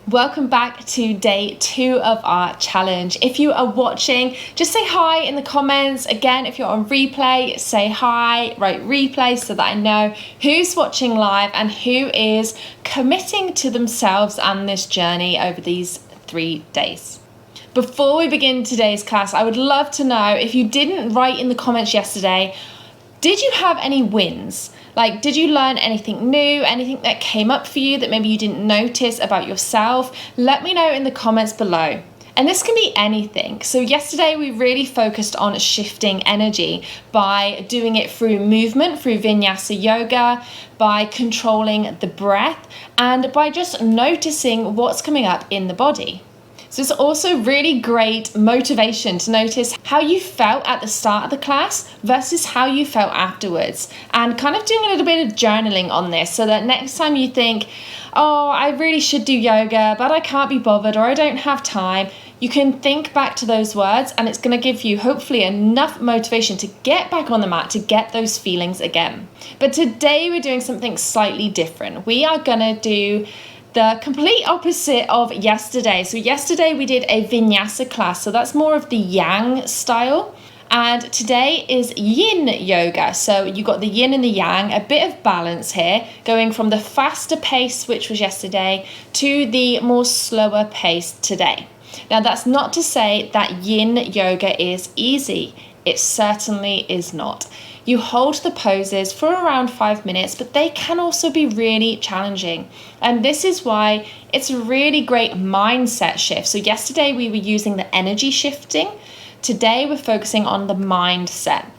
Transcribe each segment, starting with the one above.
Welcome back to day 2 of our challenge. If you are watching, just say hi in the comments. Again, if you're on replay, say hi, write replay so that I know who's watching live and who is committing to themselves and this journey over these 3 days. Before we begin today's class, I would love to know, if you didn't write in the comments yesterday, did you have any wins? Like, did you learn anything new, anything that came up for you that maybe you didn't notice about yourself? Let me know in the comments below. And this can be anything. So yesterday we really focused on shifting energy by doing it through movement, through Vinyasa Yoga, by controlling the breath, and by just noticing what's coming up in the body. So it's also really great motivation to notice how you felt at the start of the class versus how you felt afterwards, and kind of doing a little bit of journaling on this so that next time you think, oh, I really should do yoga, but I can't be bothered or I don't have time, you can think back to those words and it's going to give you hopefully enough motivation to get back on the mat, to get those feelings again. But today we're doing something slightly different. We are going to do the complete opposite of yesterday. So yesterday we did a Vinyasa class, so that's more of the yang style. And today is yin yoga. So you got the yin and the yang, a bit of balance here, going from the faster pace, which was yesterday, to the more slower pace today. Now that's not to say that yin yoga is easy. It certainly is not. You hold the poses for around 5 minutes, but they can also be really challenging. And this is why it's a really great mindset shift. So yesterday we were using the energy shifting. Today we're focusing on the mindset.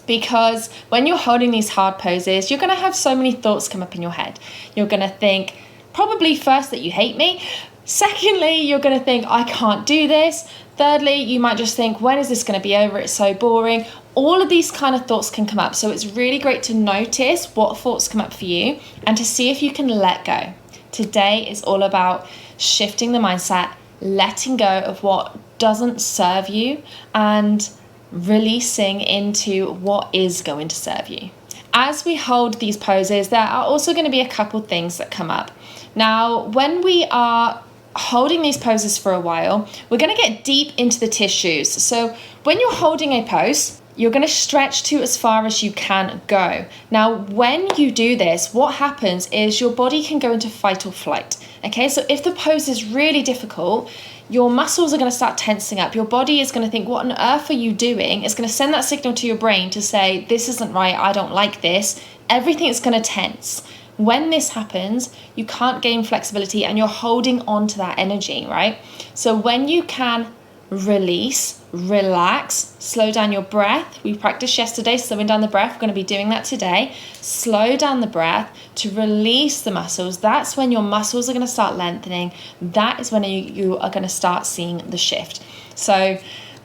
Because when you're holding these hard poses, you're going to have so many thoughts come up in your head. You're going to think, probably first, that you hate me. Secondly, you're going to think, I can't do this. Thirdly, you might just think, when is this going to be over? It's so boring. All of these kind of thoughts can come up. So it's really great to notice what thoughts come up for you and to see if you can let go. Today is all about shifting the mindset, letting go of what doesn't serve you and releasing into what is going to serve you. As we hold these poses, there are also going to be a couple things that come up. Now, when we are holding these poses for a while, we're going to get deep into the tissues. So when you're holding a pose, you're going to stretch to as far as you can go. Now, when you do this, what happens is your body can go into fight or flight. Okay, so if the pose is really difficult, your muscles are going to start tensing up. Your body is going to think, what on earth are you doing? It's going to send that signal to your brain to say, this isn't right, I don't like this. Everything is going to tense. When this happens, you can't gain flexibility and you're holding on to that energy, right? So when you can release, relax, slow down your breath. We practiced yesterday slowing down the breath. We're going to be doing that today. Slow down the breath to release the muscles. That's when your muscles are going to start lengthening. That is when you are going to start seeing the shift. So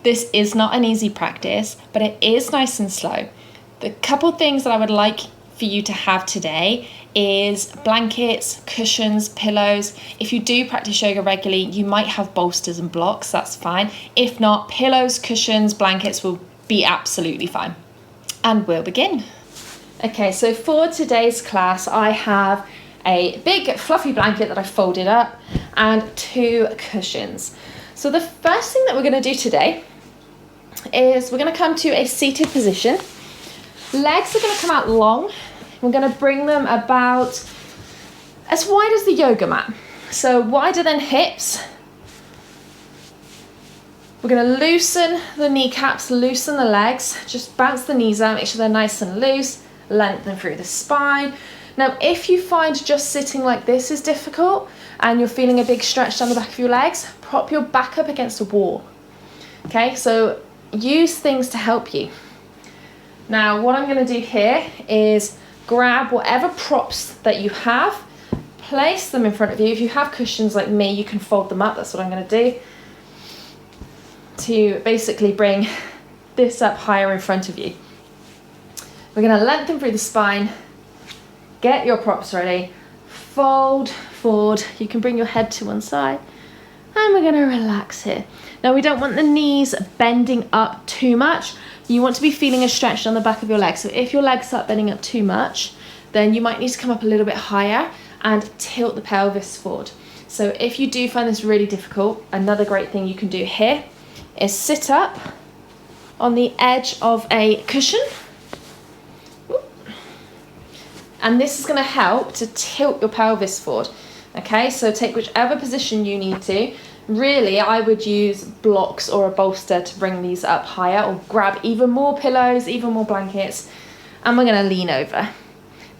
this is not an easy practice, but it is nice and slow. The couple things that I would like for you to have today is blankets, cushions, pillows. If you do practice yoga regularly, you might have bolsters and blocks, that's fine. If not, pillows, cushions, blankets will be absolutely fine. And we'll begin. Okay, so for today's class, I have a big fluffy blanket that I folded up and 2 cushions. So the first thing that we're going to do today is we're going to come to a seated position. Legs are going to come out long. We're going to bring them about as wide as the yoga mat. So wider than hips. We're going to loosen the kneecaps, loosen the legs. Just bounce the knees out, make sure they're nice and loose. Lengthen through the spine. Now, if you find just sitting like this is difficult and you're feeling a big stretch down the back of your legs, prop your back up against a wall. Okay, so use things to help you. Now, what I'm going to do here is grab whatever props that you have, place them in front of you. If you have cushions like me, you can fold them up. That's what I'm going to do to basically bring this up higher in front of you. We're going to lengthen through the spine, get your props ready, fold forward. You can bring your head to one side, and we're going to relax here. Now, we don't want the knees bending up too much. You want to be feeling a stretch on the back of your legs. So if your legs start bending up too much, then you might need to come up a little bit higher and tilt the pelvis forward. So if you do find this really difficult, another great thing you can do here is sit up on the edge of a cushion. And this is going to help to tilt your pelvis forward. Okay, so take whichever position you need to. Really, I would use blocks or a bolster to bring these up higher, or grab even more pillows, even more blankets, and we're going to lean over.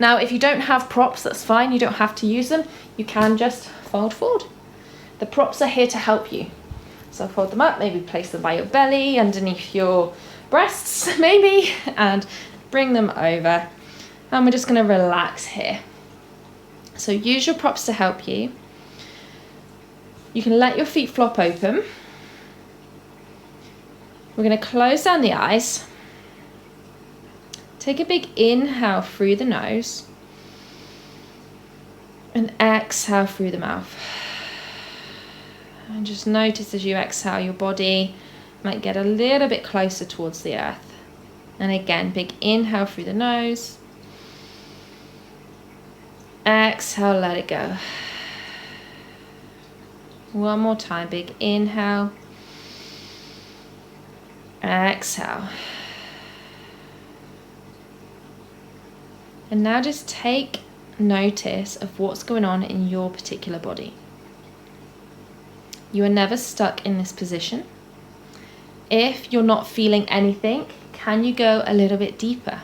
Now, if you don't have props, that's fine. You don't have to use them. You can just fold forward. The props are here to help you. So fold them up, maybe place them by your belly, underneath your breasts, maybe, and bring them over. And we're just going to relax here. So use your props to help you. You can let your feet flop open. We're going to close down the eyes. Take a big inhale through the nose. And exhale through the mouth. And just notice as you exhale, your body might get a little bit closer towards the earth. And again, big inhale through the nose. Exhale, let it go. One more time, big inhale. Exhale. And now just take notice of what's going on in your particular body. You are never stuck in this position. If you're not feeling anything, can you go a little bit deeper?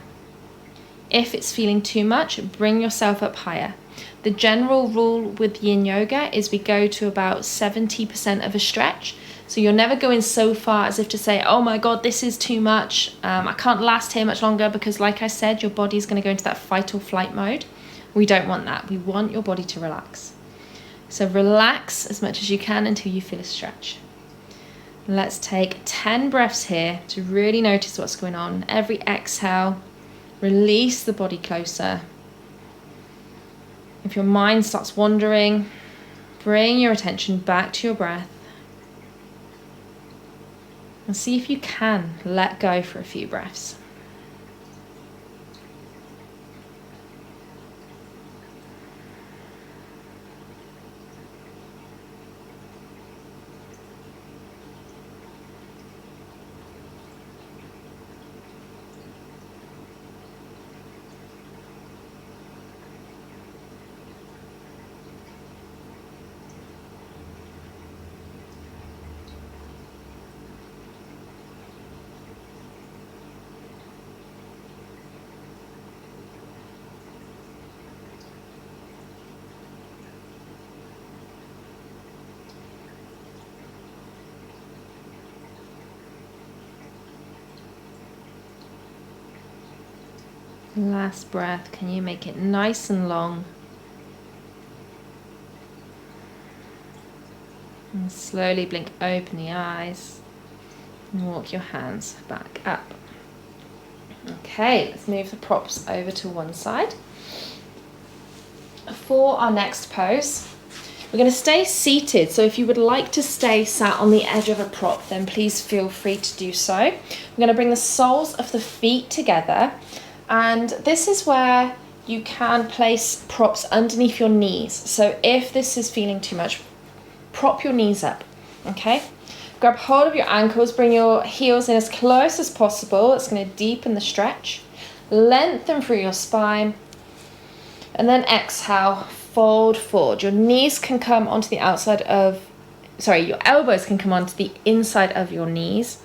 If it's feeling too much, bring yourself up higher. The general rule with yin yoga is we go to about 70% of a stretch. So you're never going so far as if to say, oh my God, this is too much. I can't last here much longer, because like I said, your body's going to go into that fight or flight mode. We don't want that. We want your body to relax. So relax as much as you can until you feel a stretch. Let's take 10 breaths here to really notice what's going on. Every exhale, release the body closer. If your mind starts wandering, bring your attention back to your breath. And see if you can let go for a few breaths. Last breath, can you make it nice and long? And slowly blink open the eyes and walk your hands back up. Okay, let's move the props over to one side. For our next pose, we're going to stay seated. So if you would like to stay sat on the edge of a prop, then please feel free to do so. We're going to bring the soles of the feet together. And this is where you can place props underneath your knees. So if this is feeling too much, prop your knees up, okay? Grab hold of your ankles, bring your heels in as close as possible. It's going to deepen the stretch. Lengthen through your spine. And then exhale, fold forward. Your knees can come onto the outside of, your elbows can come onto the inside of your knees.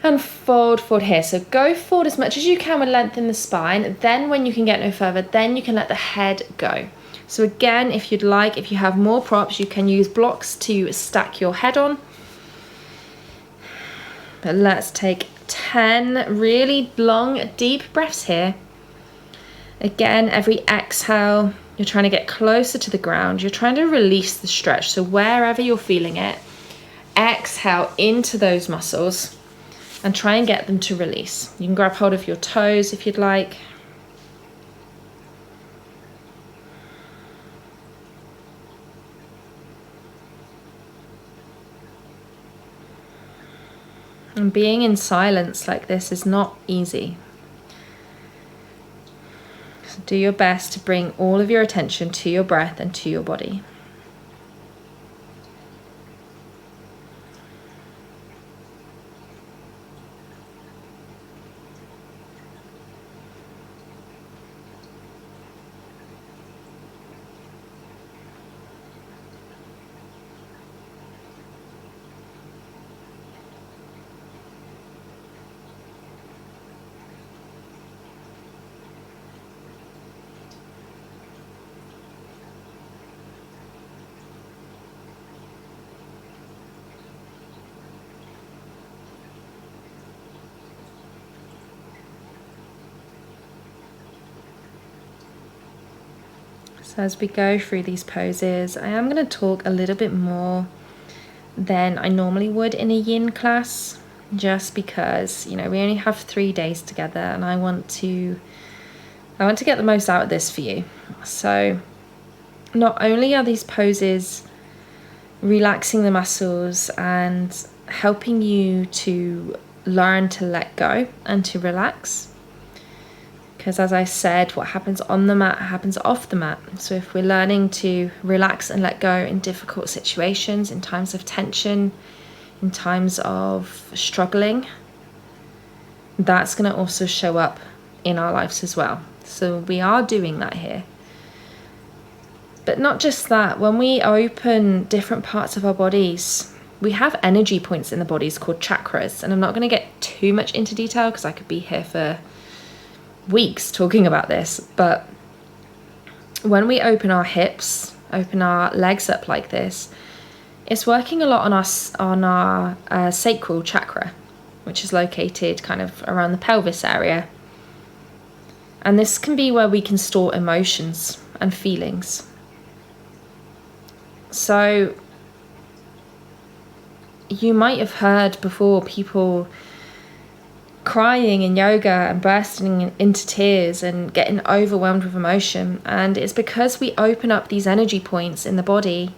And fold forward here. So go forward as much as you can with length in the spine. Then when you can get no further, then you can let the head go. So again, if you'd like, if you have more props, you can use blocks to stack your head on. But let's take 10 really long, deep breaths here. Again, every exhale, you're trying to get closer to the ground. You're trying to release the stretch. So wherever you're feeling it, exhale into those muscles. And try and get them to release. You can grab hold of your toes if you'd like. And being in silence like this is not easy. So do your best to bring all of your attention to your breath and to your body. So as we go through these poses, I am going to talk a little bit more than I normally would in a yin class, just because, you know, we only have 3 days together and I want to get the most out of this for you. So not only are these poses relaxing the muscles and helping you to learn to let go and to relax, because as I said, what happens on the mat happens off the mat. So if we're learning to relax and let go in difficult situations, in times of tension, in times of struggling, that's going to also show up in our lives as well. So we are doing that here. But not just that, when we open different parts of our bodies, we have energy points in the bodies called chakras. And I'm not going to get too much into detail because I could be here for weeks talking about this. But when we open our hips, open our legs up like this, it's working a lot on our sacral chakra, which is located kind of around the pelvis area. And this can be where we can store emotions and feelings. So you might have heard before people crying in yoga and bursting into tears and getting overwhelmed with emotion. And it's because we open up these energy points in the body.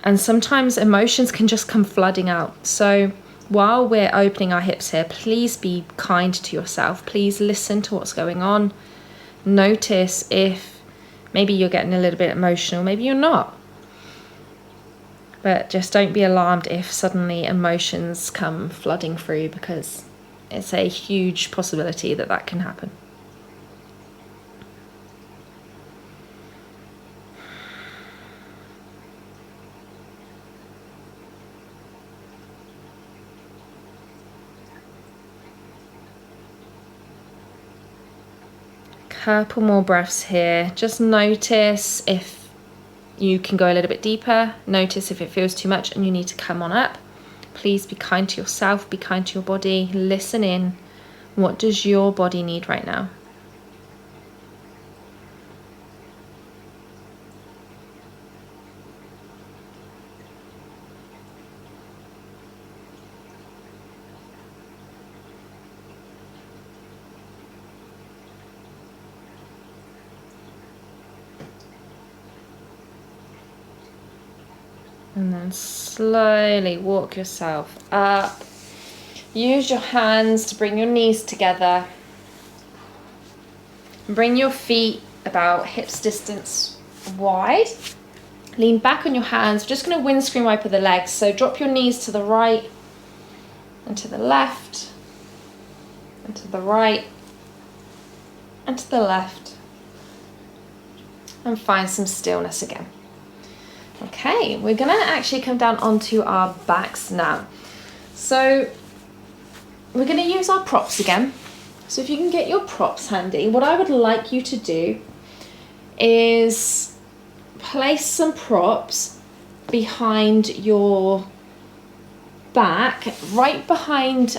And sometimes emotions can just come flooding out. So while we're opening our hips here, please be kind to yourself. Please listen to what's going on. Notice if maybe you're getting a little bit emotional, maybe you're not. But just don't be alarmed if suddenly emotions come flooding through, because it's a huge possibility that that can happen. Couple more breaths here. Just notice if you can go a little bit deeper. Notice if it feels too much and you need to come on up. Please be kind to yourself, be kind to your body. Listen in. What does your body need right now? And then slowly walk yourself up. Use your hands to bring your knees together. Bring your feet about hips distance wide. Lean back on your hands. We're just going to windscreen wiper the legs. So drop your knees to the right and to the left and to the right and to the left. And find some stillness again. Okay, we're going to actually come down onto our backs now. So we're going to use our props again. So if you can get your props handy, what I would like you to do is place some props behind your back, right behind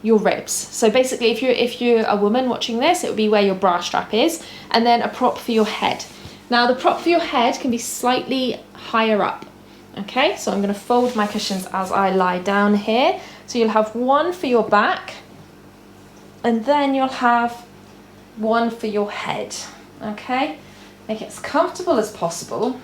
your ribs. So basically if you're a woman watching this, it would be where your bra strap is, and then a prop for your head. Now the prop for your head can be slightly higher up. Okay, so I'm going to fold my cushions as I lie down here. So you'll have one for your back, and then you'll have one for your head. Okay, make it as comfortable as possible.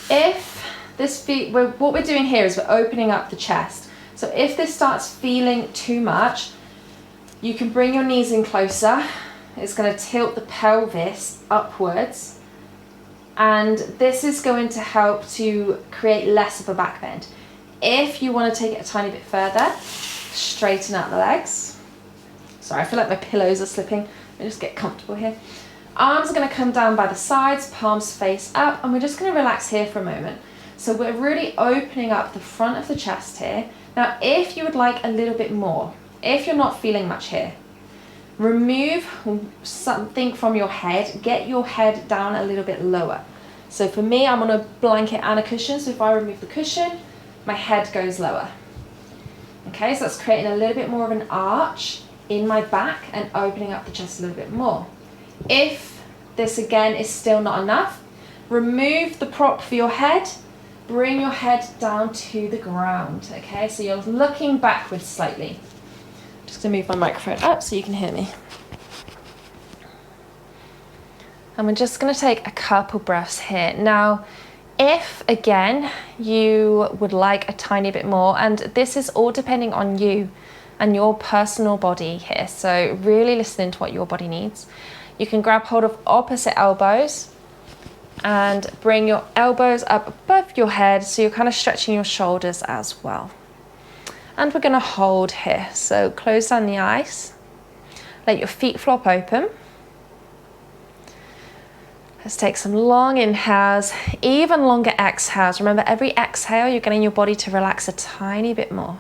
If this what we're doing here is we're opening up the chest. So if this starts feeling too much, you can bring your knees in closer. It's going to tilt the pelvis upwards, and this is going to help to create less of a back bend. If you want to take it a tiny bit further, straighten out the legs. Sorry, I feel like my pillows are slipping. Let me just get comfortable here. Arms are going to come down by the sides, palms face up, and we're just going to relax here for a moment. So we're really opening up the front of the chest here. Now, if you would like a little bit more, if you're not feeling much here, remove something from your head, get your head down a little bit lower. So for me, I'm on a blanket and a cushion, so if I remove the cushion, my head goes lower. Okay, so that's creating a little bit more of an arch in my back and opening up the chest a little bit more. If this again is still not enough, remove the prop for your head, bring your head down to the ground, okay? So you're looking backwards slightly. Just gonna move my microphone up so you can hear me. And we're just gonna take a couple breaths here. Now, if again, you would like a tiny bit more, and this is all depending on you and your personal body here, so really listening to what your body needs. You can grab hold of opposite elbows and bring your elbows up above your head, so you're kind of stretching your shoulders as well. And we're gonna hold here. So close down the eyes, let your feet flop open. Let's take some long inhales, even longer exhales. Remember, every exhale, you're getting your body to relax a tiny bit more.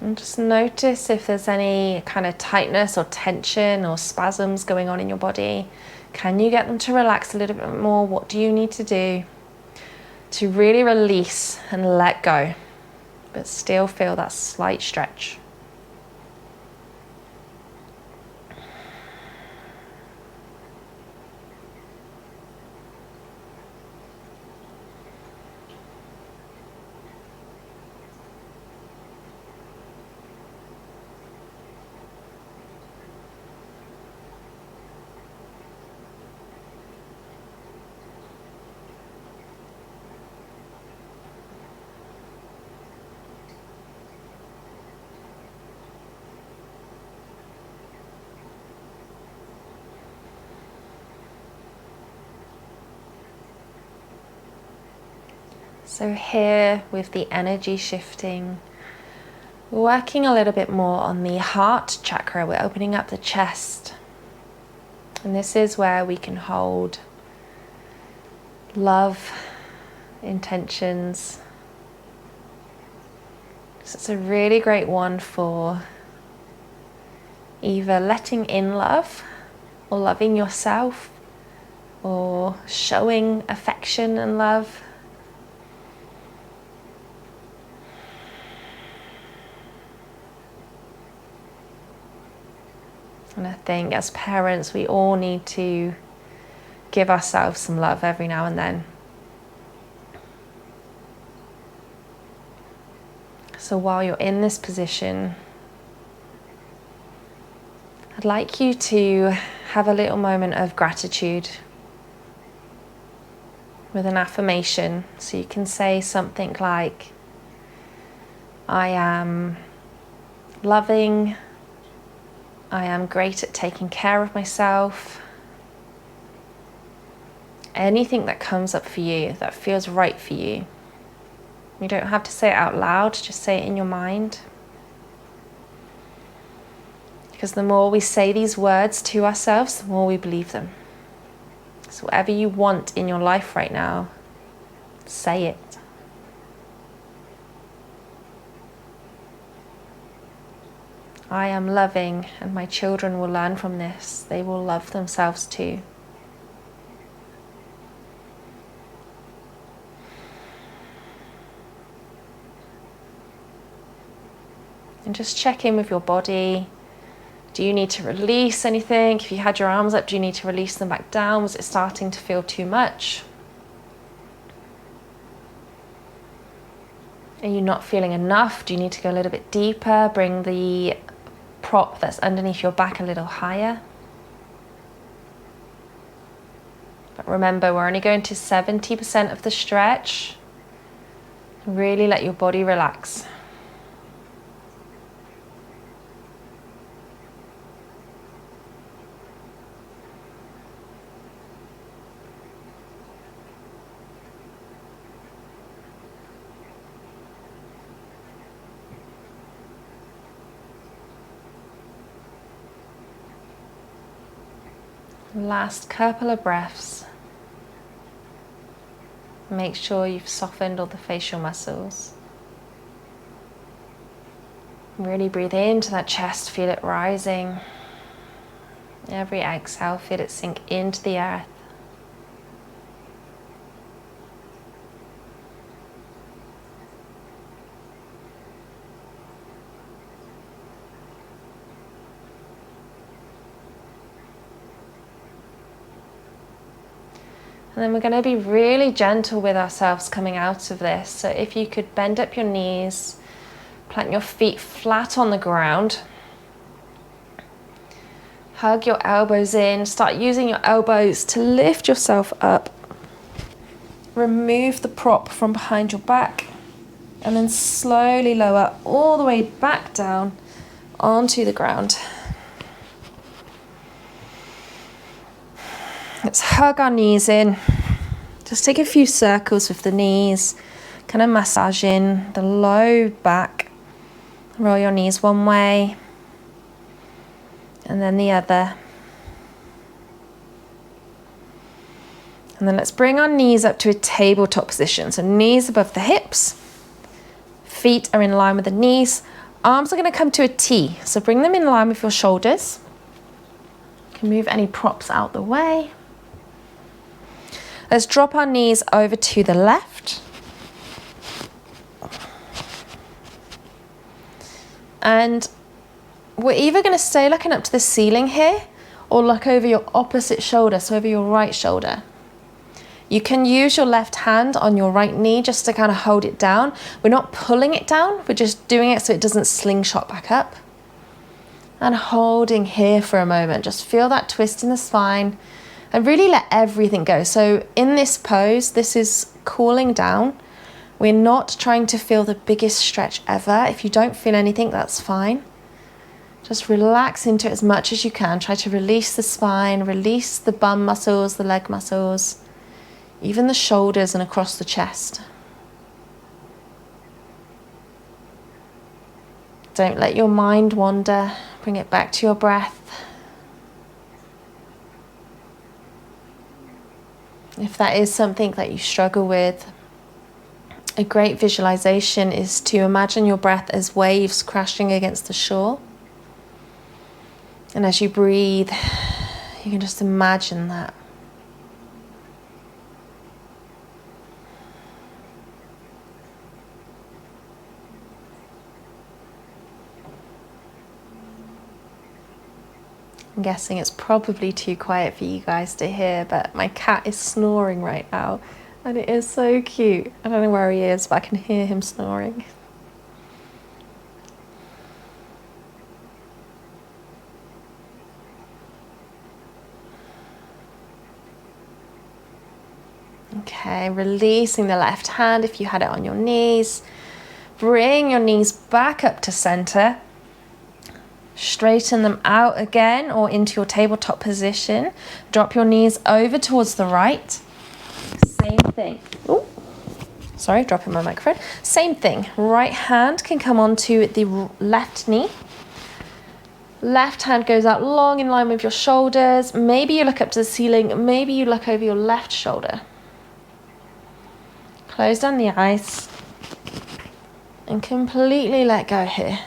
And just notice if there's any kind of tightness or tension or spasms going on in your body. Can you get them to relax a little bit more? What do you need to do to really release and let go, but still feel that slight stretch? So here, with the energy shifting, we're working a little bit more on the heart chakra. We're opening up the chest. And this is where we can hold love, intentions. So it's a really great one for either letting in love or loving yourself or showing affection and love. And I think as parents, we all need to give ourselves some love every now and then. So while you're in this position, I'd like you to have a little moment of gratitude with an affirmation. So you can say something like, I am loving, I am great at taking care of myself. Anything that comes up for you, that feels right for you. You don't have to say it out loud, just say it in your mind. Because the more we say these words to ourselves, the more we believe them. So whatever you want in your life right now, say it. I am loving, and my children will learn from this. They will love themselves too. And just check in with your body. Do you need to release anything? If you had your arms up, do you need to release them back down? Was it starting to feel too much? Are you not feeling enough? Do you need to go a little bit deeper? Bring the prop that's underneath your back a little higher. But remember, we're only going to 70% of the stretch. Really let your body relax. Last couple of breaths. Make sure you've softened all the facial muscles. Really breathe into that chest, feel it rising. Every exhale, feel it sink into the earth. And then we're going to be really gentle with ourselves coming out of this. So if you could bend up your knees, plant your feet flat on the ground. Hug your elbows in, start using your elbows to lift yourself up. Remove the prop from behind your back and then slowly lower all the way back down onto the ground. Let's hug our knees in. Just take a few circles with the knees, kind of massaging the low back. Roll your knees one way and then the other. And then let's bring our knees up to a tabletop position. So knees above the hips, feet are in line with the knees. Arms are going to come to a T. So bring them in line with your shoulders. You can move any props out the way. Let's drop our knees over to the left. And we're either going to stay looking up to the ceiling here or look over your opposite shoulder, so over your right shoulder. You can use your left hand on your right knee just to kind of hold it down. We're not pulling it down, we're just doing it so it doesn't slingshot back up. And holding here for a moment. Just feel that twist in the spine and really let everything go. So in this pose, this is cooling down. We're not trying to feel the biggest stretch ever. If you don't feel anything, that's fine. Just relax into it as much as you can. Try to release the spine, release the bum muscles, the leg muscles, even the shoulders and across the chest. Don't let your mind wander. Bring it back to your breath. If that is something that you struggle with, a great visualization is to imagine your breath as waves crashing against the shore. And as you breathe, you can just imagine that. I'm guessing it's probably too quiet for you guys to hear, but my cat is snoring right now and it is so cute. I don't know where he is, but I can hear him snoring. Okay, releasing the left hand if you had it on your knees. Bring your knees back up to center. Straighten them out again or into your tabletop position. Drop your knees over towards the right. Same thing. Oh, sorry, dropping my microphone. Same thing. Right hand can come onto the left knee. Left hand goes out long in line with your shoulders. Maybe you look up to the ceiling. Maybe you look over your left shoulder. Close down the eyes and completely let go here.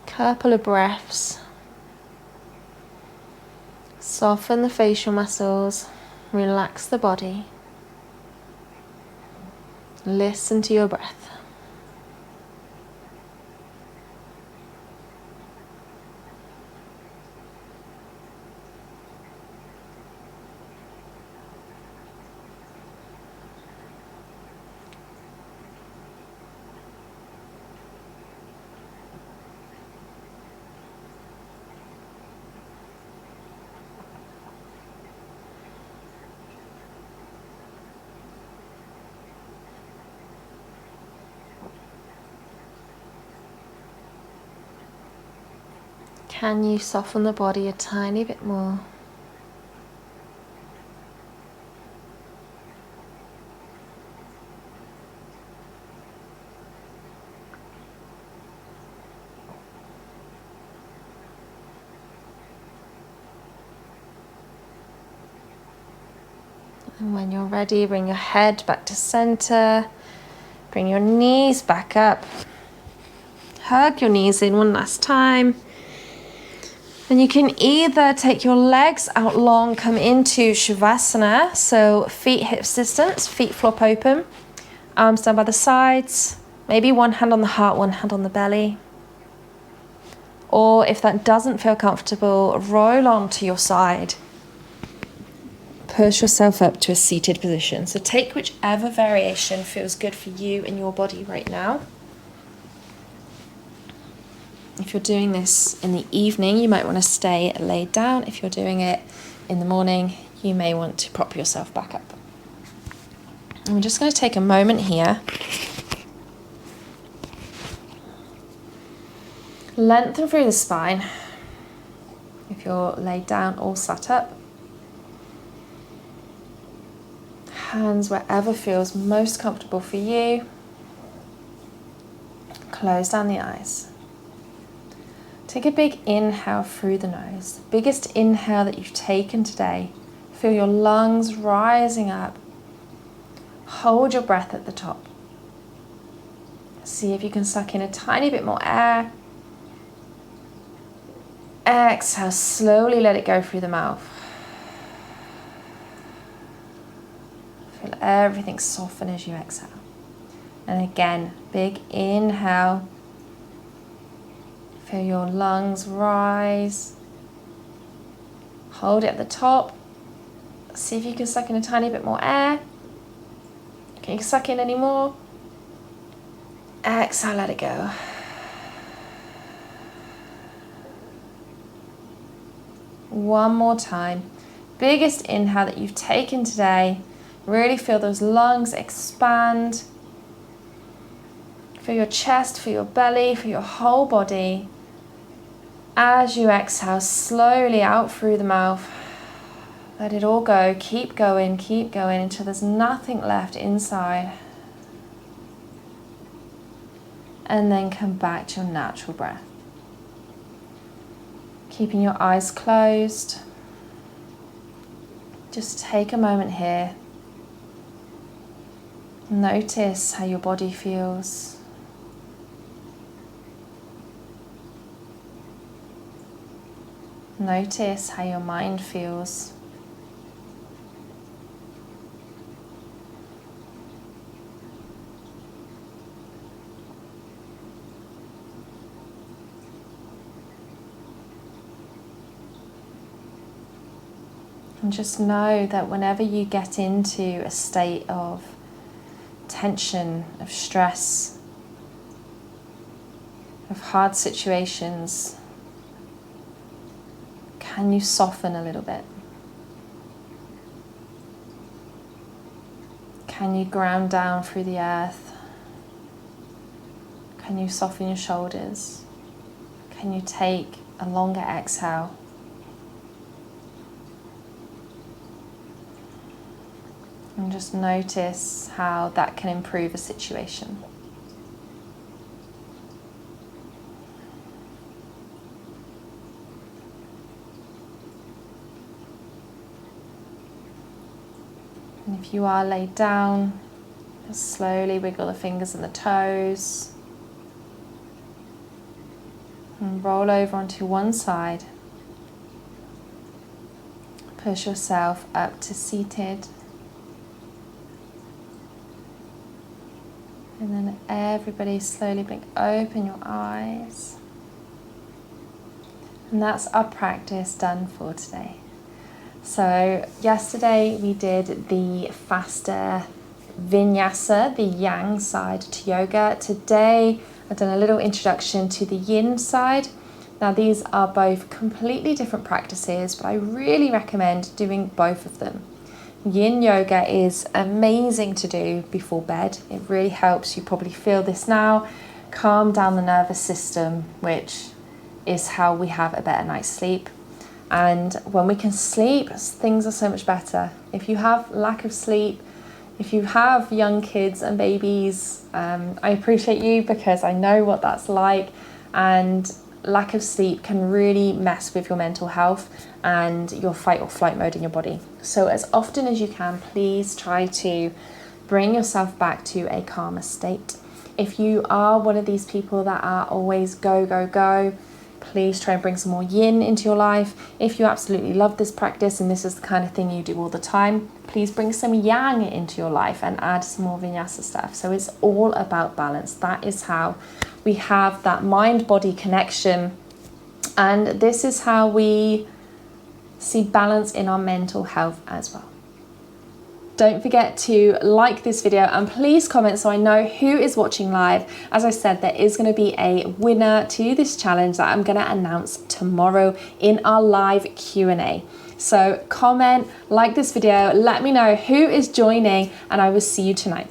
Couple of breaths. Soften the facial muscles, relax the body. Listen to your breath. Can you soften the body a tiny bit more? And when you're ready, bring your head back to center. Bring your knees back up. Hug your knees in one last time. And you can either take your legs out long, come into Shavasana. So feet hips distance, feet flop open. Arms down by the sides. Maybe one hand on the heart, one hand on the belly. Or if that doesn't feel comfortable, roll onto your side. Push yourself up to a seated position. So take whichever variation feels good for you and your body right now. If you're doing this in the evening, you might want to stay laid down. If you're doing it in the morning, you may want to prop yourself back up. And we're just going to take a moment here. Lengthen through the spine. If you're laid down or sat up. Hands wherever feels most comfortable for you. Close down the eyes. Take a big inhale through the nose. The biggest inhale that you've taken today. Feel your lungs rising up. Hold your breath at the top. See if you can suck in a tiny bit more air. Exhale, slowly let it go through the mouth. Feel everything soften as you exhale. And again, big inhale. Feel your lungs rise. Hold it at the top. See if you can suck in a tiny bit more air. Can you suck in any more? Exhale, let it go. One more time. Biggest inhale that you've taken today. Really feel those lungs expand. Feel your chest, feel your belly, feel your whole body. As you exhale, slowly out through the mouth. Let it all go. Keep going until there's nothing left inside. And then come back to your natural breath. Keeping your eyes closed. Just take a moment here. Notice how your body feels. Notice how your mind feels. And just know that whenever you get into a state of tension, of stress, of hard situations, can you soften a little bit? Can you ground down through the earth? Can you soften your shoulders? Can you take a longer exhale? And just notice how that can improve a situation. And if you are laid down, just slowly wiggle the fingers and the toes. And roll over onto one side. Push yourself up to seated. And then everybody slowly blink open your eyes. And that's our practice done for today. So yesterday we did the faster vinyasa, the yang side to yoga. Today I've done a little introduction to the yin side. Now these are both completely different practices, but I really recommend doing both of them. Yin yoga is amazing to do before bed. It really helps, you probably feel this now, calm down the nervous system, which is how we have a better night's sleep. And when we can sleep, things are so much better. If you have lack of sleep, if you have young kids and babies, I appreciate you because I know what that's like. And lack of sleep can really mess with your mental health and your fight or flight mode in your body. So as often as you can, please try to bring yourself back to a calmer state. If you are one of these people that are always go, go, go, please try and bring some more yin into your life. If you absolutely love this practice and this is the kind of thing you do all the time, please bring some yang into your life and add some more vinyasa stuff. So it's all about balance. That is how we have that mind-body connection, and this is how we see balance in our mental health as well. Don't forget to like this video and please comment so I know who is watching live. As I said, there is going to be a winner to this challenge that I'm going to announce tomorrow in our live Q&A. So comment, like this video, let me know who is joining, and I will see you tonight.